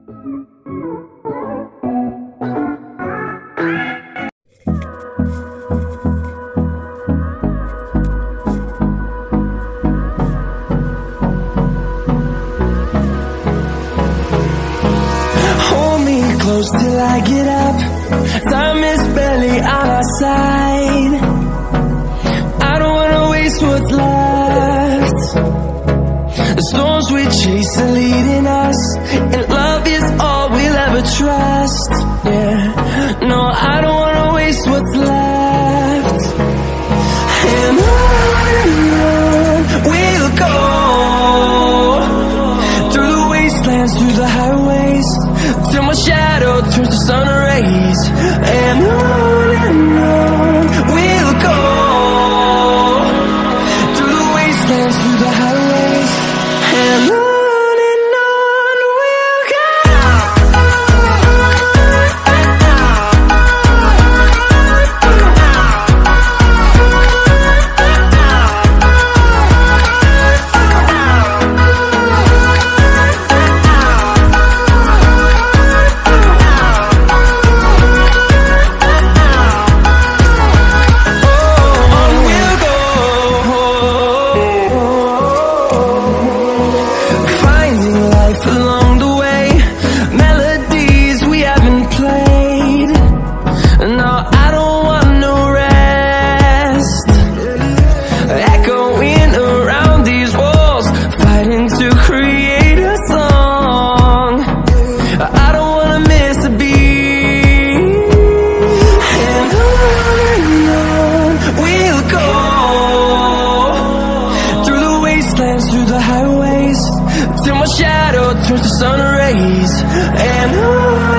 Close till I get up. Time is barely on our side. I don't wanna waste what's left. The storms we chase are leading us, and love is all we'll ever trust. Yeah, no, I don't wanna waste what's left. And on we'll go, through the wastelands, through the highways, till my shadow turns to sun rays. And on we'll go, through the wastelands, through the highways, and on we'll go. Along the way, melodies we haven't played. No, I don't want no rest. Echoing around these walls, fighting to create a song. I don't wanna miss a beat. And on we'll go, through the wastelands, through the highways, till my shadow turns to sun rays. And on